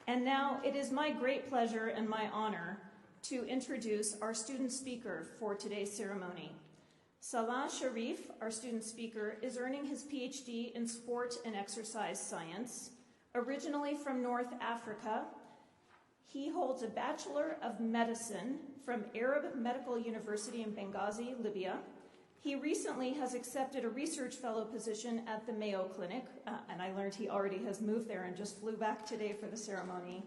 And now it is my great pleasure and my honor to introduce our student speaker for today's ceremony. Salaheddin Sharif, our student speaker, is earning his PhD in sport and exercise science. Originally from North Africa, he holds a Bachelor of Medicine from Arab Medical University in Benghazi, Libya. He recently has accepted a research fellow position at the Mayo Clinic, and I learned he already has moved there and just flew back today for the ceremony.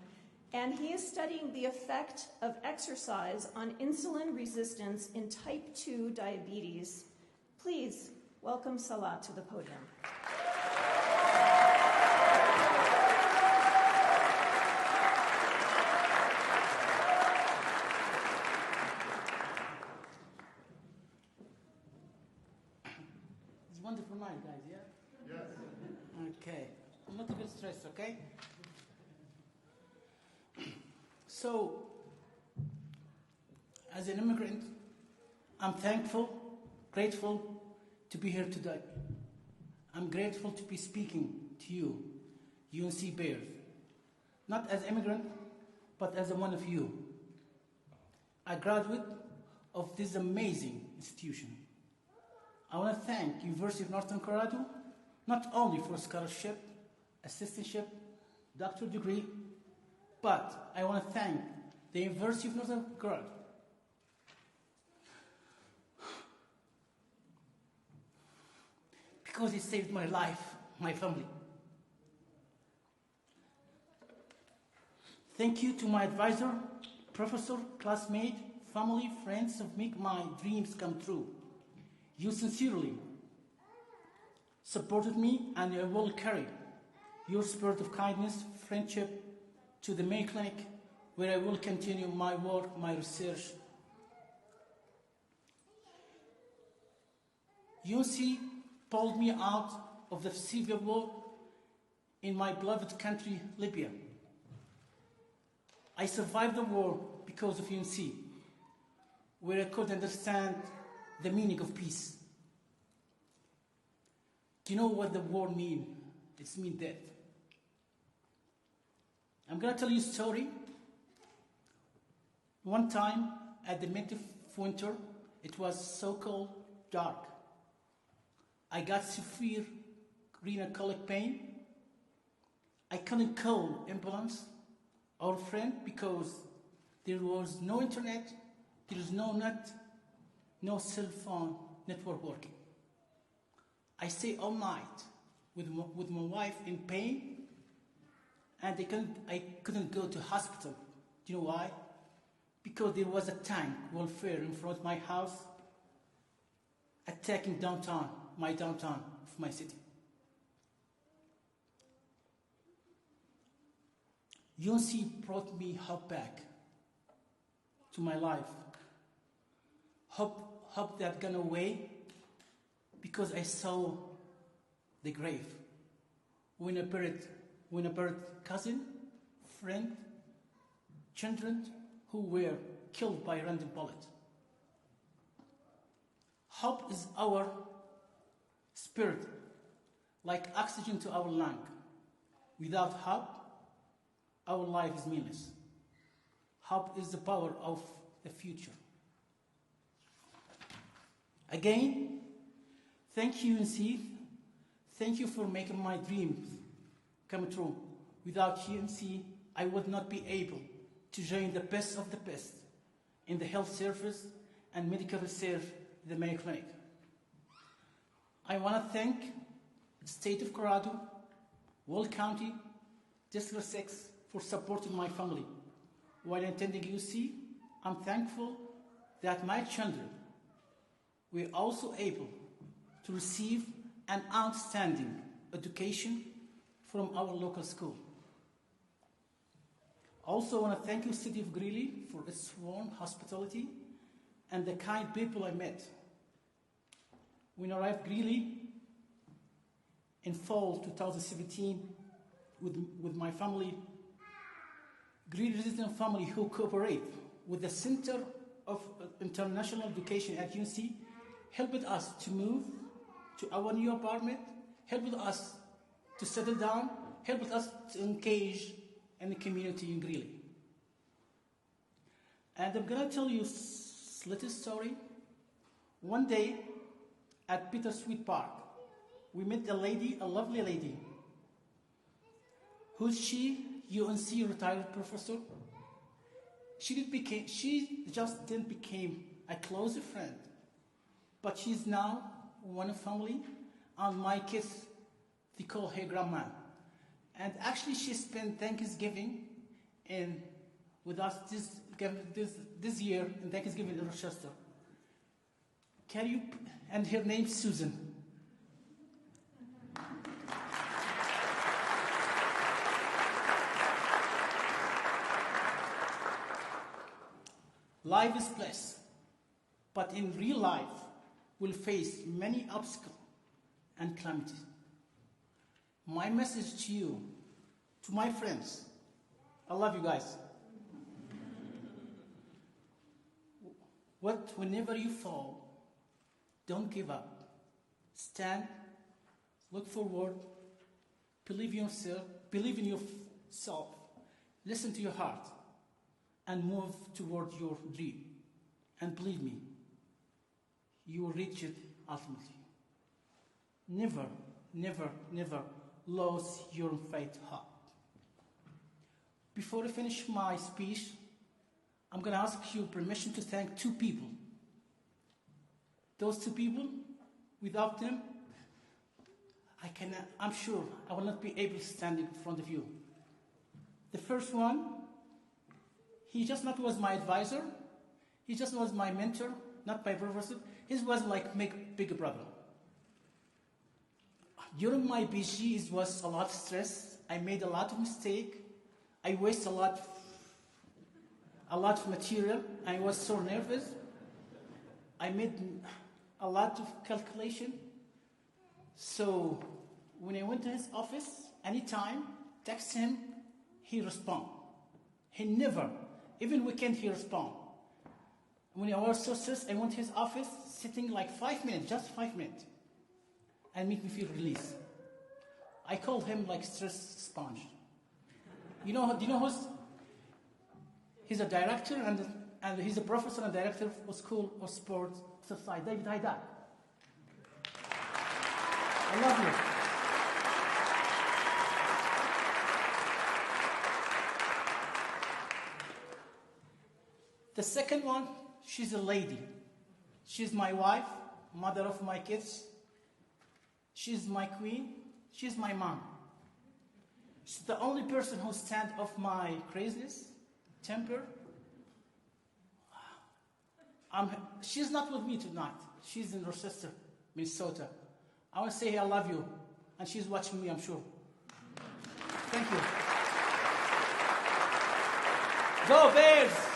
And he is studying the effect of exercise on insulin resistance in type 2 diabetes. Please welcome Salah to the podium. It's a wonderful night, guys, yeah? Yes. Okay. I'm not a bit stressed, okay? So, as an immigrant, I'm thankful, grateful to be here today. I'm grateful to be speaking to you, UNC Bears, not as immigrant, but as one of you. A graduate of this amazing institution. I want to thank University of Northern Colorado, not only for scholarship, assistantship, doctoral degree, but I want to thank the University of Northern Colorado because it saved my life, my family. Thank you to my advisor, professor, classmate, family, friends who make my dreams come true. You sincerely supported me, and I will carry your spirit of kindness, friendship, to the Mayo Clinic, where I will continue my work, my research. UNC pulled me out of the civil war in my beloved country, Libya. I survived the war because of UNC, where I could understand the meaning of peace. Do you know what the war means? It means death. I'm going to tell you a story. One time at the mid of winter, it was so cold, dark. I got severe renal colic pain. I couldn't call ambulance or friend because there was no internet, there was no net, no cell phone network working. I stayed all night with my wife in pain, and I couldn't go to hospital. Do you know why? Because there was a tank welfare in front of my house attacking downtown of my city. UNC brought me hope back to my life. Hope that gone away because I saw the grave when I buried cousin, friend, children who were killed by a random bullet. Hope is our spirit, like oxygen to our lung. Without hope, our life is meaningless. Hope is the power of the future. Again, thank you, UNC. Thank you for making my dreams come true. Without UNC, I would not be able to join the best of the best in the health service and medical research at the Mayo Clinic. I want to thank the state of Colorado, Wall County, District 6 for supporting my family. While attending UC, I'm thankful that my children were also able to receive an outstanding education from our local school. Also, I want to thank the city of Greeley for its warm hospitality and the kind people I met. When I arrived Greeley in fall 2017 with my family, Greeley resident family who cooperate with the Center of International Education at UNC helped us to move to our new apartment, helped us to settle down, helped us to engage in the community in Greeley. And I'm going to tell you a little story. One day at Bittersweet Park, we met a lady, a lovely lady. Who's she? UNC retired professor. She just didn't become a close friend, but she's now one family, and my kids, they call her grandma. And actually, she spent Thanksgiving with us this year in Thanksgiving in Rochester. And her name's Susan. Life is blessed, but in real life, we'll face many obstacles and calamities. My message to you, to my friends, I love you guys. Whenever you fall, don't give up. Stand, look forward, believe in yourself, listen to your heart, and move toward your dream. And believe me, you will reach it ultimately. Never, never, never lose your faith heart. Before I finish my speech, I'm going to ask you permission to thank two people. Those two people, without them, I'm sure I will not be able to stand in front of you. The first one, he just not was my advisor, he just was my mentor, not my professor. He was like my big brother. During my PhD, it was a lot of stress. I made a lot of mistakes. I wasted a lot of material. I was so nervous. I made a lot of calculation. So when I went to his office, anytime, text him, he respond. He never, even weekend, he respond. When I was so stressed, I went to his office, sitting like 5 minutes, just 5 minutes, and make me feel release. I called him like stress sponge. Do you know who's? He's a director and he's a professor and director of School of Sports Society, David Haidar. I love you. The second one, she's a lady. She's my wife, mother of my kids. She's my queen. She's my mom. She's the only person who stands off my craziness, temper. She's not with me tonight. She's in Rochester, Minnesota. I want to say, hey, I love you. And she's watching me, I'm sure. Thank you. Go Bears!